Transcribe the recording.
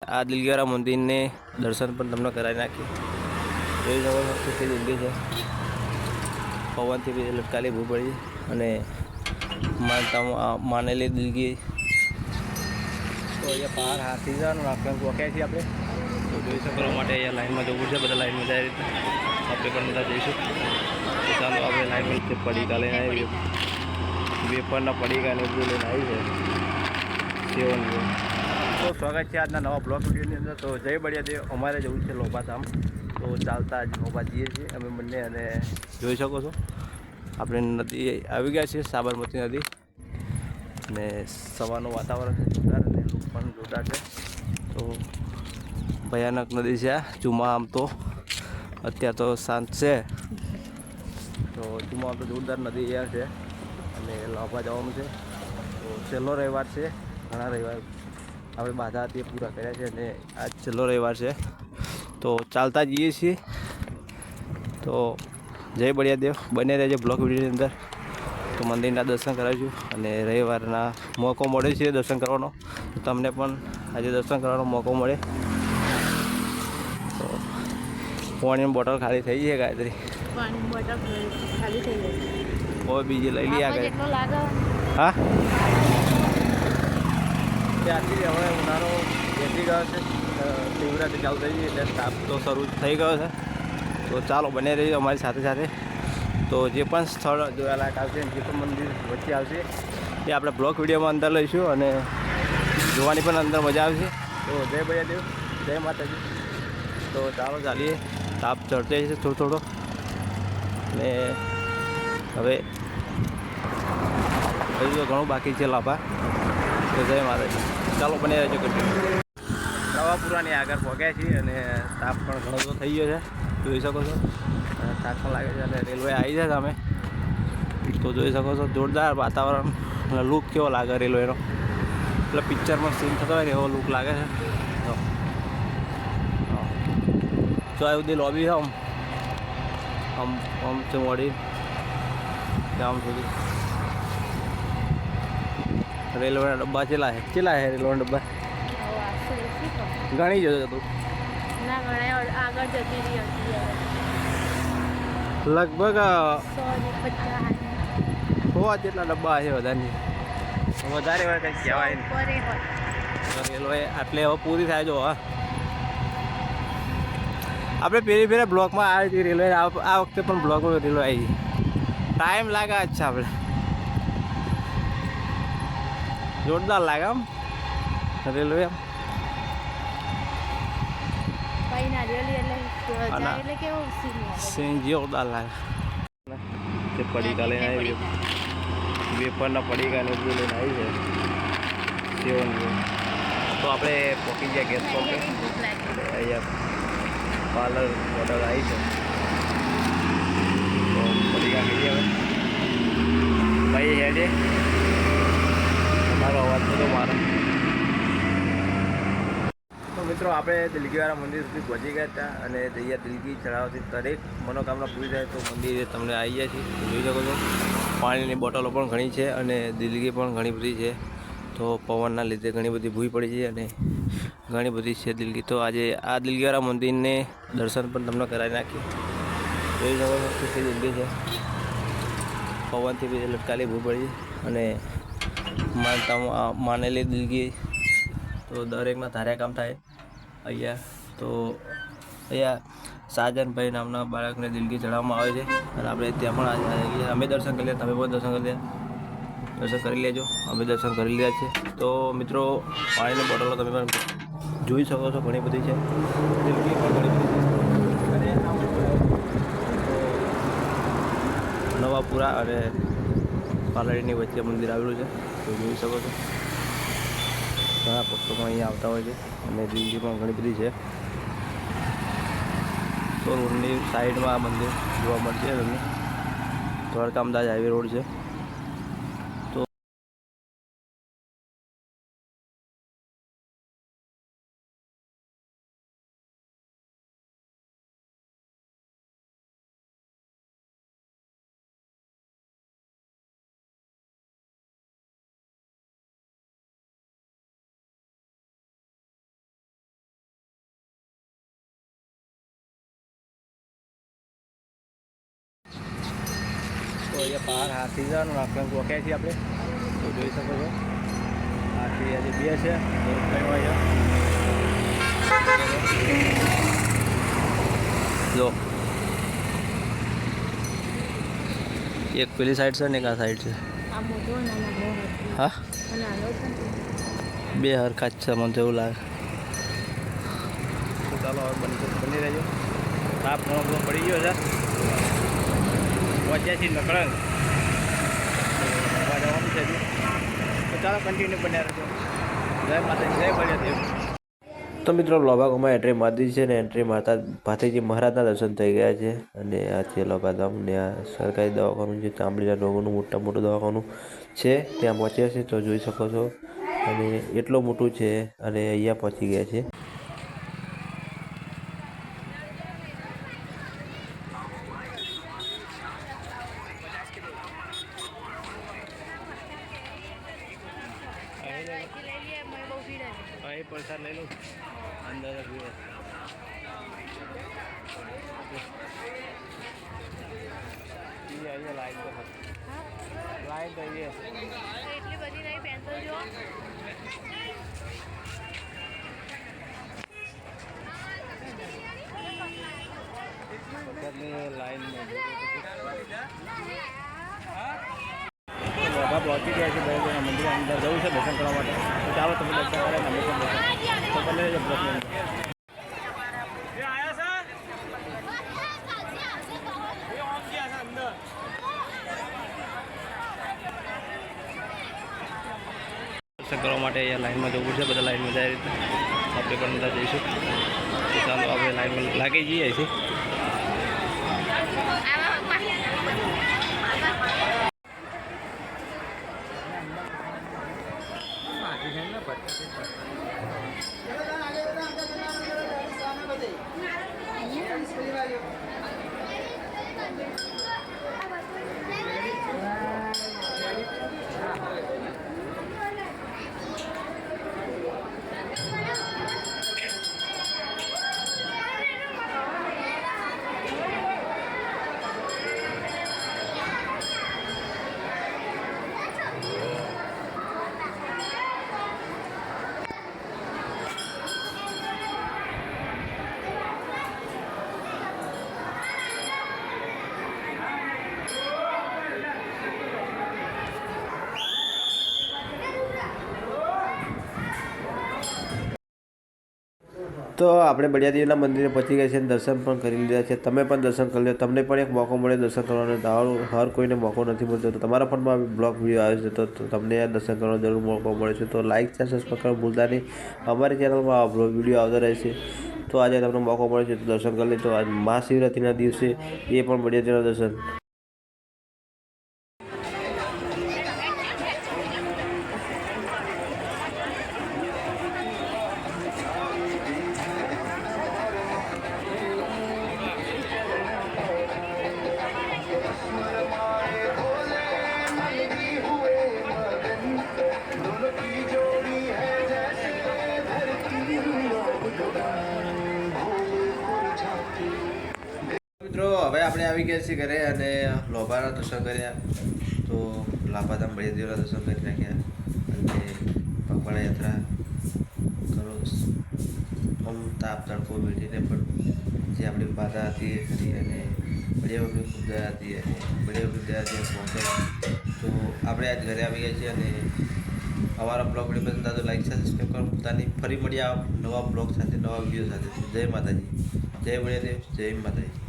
આ દિલગીરા મંદિરને દર્શન પણ તમને કરાવી નાખી. જોઈ શકો છો કેટલી દિલગી છે. પવનથી બી લટકાલી ભૂ પડી અને માનેલી દિલગી. તો અહીંયા બહાર હાથી જવાનું આપણે પહોંચ્યા છીએ આપણે. તો જોઈ શકો માટે અહીંયા લાઈનમાં જવું છે. બધા લાઈનમાં જાય રીતે આપણે પણ બધા જઈશું. તો ચાલો આપણે લાઈનમાં પડીકા લઈને આવી વેપરના પડીકા ને બધું લઈને આવી છે સેવન. તો સ્વાગત છે આજના નવા બ્લોગ વિડીયોની અંદર. તો જય બળિયાદેવ. અમારે જવું છે લોભાધામ. તો ચાલતા જ લોભા જઈએ છીએ અમે બંને. અને જોઈ શકો છો આપણે નદી આવી ગયા છીએ, સાબરમતી નદી. અને સવારનું વાતાવરણ છે જોરદાર અને લોકો પણ જોરદાર છે. તો ભયાનક નદી છે આ. ચુમા આમ તો અત્યારે તો શાંત છે. તો ચુમા આમ તો જોરદાર નદી અહીંયા છે અને લોભા જવાનું છે. તો છેલ્લો રવિવાર છે. ઘણા રવિવાર આપણે બાધા હતી પૂરા કર્યા છે અને આજ છેલ્લો રવિવાર છે. તો ચાલતા જઈએ છીએ. તો જય બળિયાદેવ. બને રહેજો બ્લોગ વિડીયોની અંદર. તો મંદિરના દર્શન કરાવીશું અને રવિવારના મોકો મળે છે દર્શન કરવાનો. તો તમને પણ આજે દર્શન કરવાનો મોકો મળે. તો પાણીની બોટલ ખાલી થઈ છે ગાયત્રી. પાણીની બોટલ ખાલી થઈ ગઈ. કોઈ બીજી લઈ લઈએ આગળ. હા ત્યાંથી હવે ઉનાળો બેસી ગયો છે. શિવરાત્રી ચાલુ થઈ ગઈ એટલે સ્ટાફ તો શરૂ થઈ ગયો છે. તો ચાલો બને રહીએ અમારી સાથે સાથે. તો જે પણ સ્થળ જોવાલાયક આવશે, જે પણ મંદિર વચ્ચે આવશે એ આપણે બ્લોગ વિડીયોમાં અંદર લઈશું અને જોવાની પણ અંદર મજા આવશે. તો જય બળિયાદેવ, જય માતાજી. તો ચાલો ચાલીએ. તાપ ચડતે છે થોડો થોડો ને હવે હજુ તો ઘણું બાકી છે લાભા. તો જય માતાજી. ચાલો બને રહેજો કન્ટિન્યુ. નવાપુરાની આગળ પહોંચ્યા છીએ અને તાપ પણ ઘણો તો થઈ ગયો છે જોઈ શકો છો. થાક પણ લાગે છે અને રેલવે આવી જાય અમે. તો જોઈ શકો છો જોરદાર વાતાવરણ. લુક કેવો લાગે રેલવેનો, એટલે પિક્ચરમાં સીન થતો હોય ને એવો લુક લાગે છે. તો આ બધી લોબી છે આમ છે મોડી ગામ સુધી. રેલવેના ડબ્બા ચેલા છે રેલવેના ડબ્બા? ઘણી જતો તું લગભગ 100 જેટલા ડબ્બા છે બધાની. વધારે હોય કંઈક કહેવાય નહીં. રેલવે આટલે હવે પૂરી થાય. જો હા આપણે ફેરે બ્લોકમાં આવી હતી રેલવે. આ વખતે પણ બ્લોકમાં રેલવે આવી. ટાઈમ લાગે અચ્છા આપણે જોરદાર લાગે આમ રેલવે. આમ સીન જોરદાર લાગે. તે પડીકા લઈને આવી વેપરના પડીકા ને બધું લઈને આવી છે સેવન. તો આપણે પહોંચી ગયા ગેસ પર. અહીંયા પાર્લર ઓર્ડર આવી છે. તો પડીકા ખાઈએ હવે ભાઈ હેડે. તમારો અવાજ બધો મારો. તો મિત્રો આપણે દિલગીવાળા મંદિર સુધી પહોંચી ગયા હતા અને જઈએ દિલગી ચડાવતી દરેક મનોકામના પૂરી થાય તો મંદિરે તમને આવી જાય છે. જોઈ શકો છો પાણીની બોટલો પણ ઘણી છે અને દિલગી પણ ઘણી બધી છે. તો પવનના લીધે ઘણી બધી ભૂઈ પડી છે અને ઘણી બધી છે દિલગી. તો આજે આ દિલગીવાળા મંદિરને દર્શન પણ તમને કરાવી નાખી. જોઈ શકો છો કેટલી દિલગી છે. પવનથી બી લટકાલી ભૂઈ પડી અને માનેલી દિલગી. તો દરેકના ધાર્યા કામ થાય અહીંયા. તો અહીંયા સાજનભાઈ નામના બાળકને દિલગી ચડાવવામાં આવે છે અને આપણે ત્યાં પણ આજે અમે દર્શન કરી લે. તમે પણ દર્શન કરી લેજો. અમે દર્શન કરી લીધા છે. તો મિત્રો પાણીની બોટલો તમે પણ જોઈ શકો છો ઘણી બધી છે. દિલગી પણ ઘણી બધી છે. નવાપુરા અને પાલડીની વચ્ચે મંદિર આવેલું છે. તો જોઈ શકો છો ઘણા ભક્તો પણ અહીંયા આવતા હોય છે અને દિલગી પણ ઘણી બધી છે. તો રોડની સાઈડમાં આ મંદિર જોવા મળશે તમને. દ્વારકા અમદાવાદ હાઈવે રોડ છે. અહીંયા બહાર હાથી જવાનું આપણે ગોખ્યા છીએ આપણે તો જોઈ શકો છો હાથી આજે 2 છે જો એક પેલી સાઈડ છે ને એક આ સાઈડ છે આ મોટો નાના બહુ હતી હા નાનો છે બે હરખા જ છે મને તો એવું લાગે તો ચાલો હવે બની રહેજો તાપ ઘણો પડી ગયો છે વચ્ચેથી નકળે જવાનું છે હજી તો ચાલો કન્ટિન્યુ બન્યા રહેજો જય માતાજી જય ભૈયાદેવ તો મિત્રો લોભાગામમાં એન્ટ્રી મારી છે ને એન્ટ્રી મારતા ભાથીજી મહારાજના દર્શન થઈ ગયા છે અને આ છે લોભાગામ ને આ સરકારી દવાખાનું છે ચામડીના રોગોનું મોટું દવાખાનું છે ત્યાં પહોંચ્યા છે તો જોઈ શકો છો અને એટલું મોટું છે અને અહીંયા પહોંચી ગયા છે અહીં પ્રસાદ લઈ લઉં અંદર અહીંયા લાઈન તો લાઈન તો અહીંયા એટલી બધી નહીં પેન્સિલ જો લાઈનમાં બધા પહોંચી ગયા છે દરેકના મંદિર અંદર જવું છે દર્શન કરવા માટે તો ચાલો તમે દર્શન કરે તમે પણ દર્શન તો તમે બ્લોકની અંદર દર્શન કરવા માટે અહીંયા લાઈનમાં જવું છે બધા લાઈનમાં જાય રીતે આપણે પણ બધા જઈશું તો ચાલો આપણે લાઈનમાં લાગી જઈએ છીએ તો આપણે બળિયાદેવના મંદિરે પહોંચી ગયા છે અને દર્શન પણ કરી લીધા છે તમે પણ દર્શન કરી લો તમને પણ એક મોકો મળે દર્શન કરવાનો હર કોઈને મોકો નથી મળતો તો તમારા પણ બ્લોગ વિડીયો આવે છે તો તમને આ દર્શન કરવાનો જરૂર મોકો મળે છે તો લાઇક છે સબસ્ક્રાઈબ કરવાનું ભૂલતા નહીં અમારી ચેનલમાં આ બ્લોગ વિડીયો આવતા રહેશે તો આજે તમને મોકો મળે છે તો દર્શન કરી લે તો આજ મહાશિવરાત્રિના દિવસે એ પણ બળિયાદેવના દર્શન મિત્રો હવે આપણે આવી ગયા છીએ ઘરે અને લોભાના દર્શન કર્યા તો લાભાધામ બળિયાદેવના દર્શન કરી નાખ્યા અને પગપાળા યાત્રા કરો આમ તાપ તડકો વીટીને પણ જે આપણી બાધા હતી એ હતી અને બળિયાની પૂજા હતી અને બળિયા પૂજા હતી પહોંચે તો આપણે આજ ઘરે આવી ગયા છીએ અને અમારા બ્લોગ વિડીયો પસંદ આવે તો લાઈક સાથે સબસ્ક્રાઈબ કરો પોતાની ફરી મળ્યા નવા બ્લોગ સાથે નવા વિડીયો સાથે જય માતાજી જય બળિયાદેવ જય માતાજી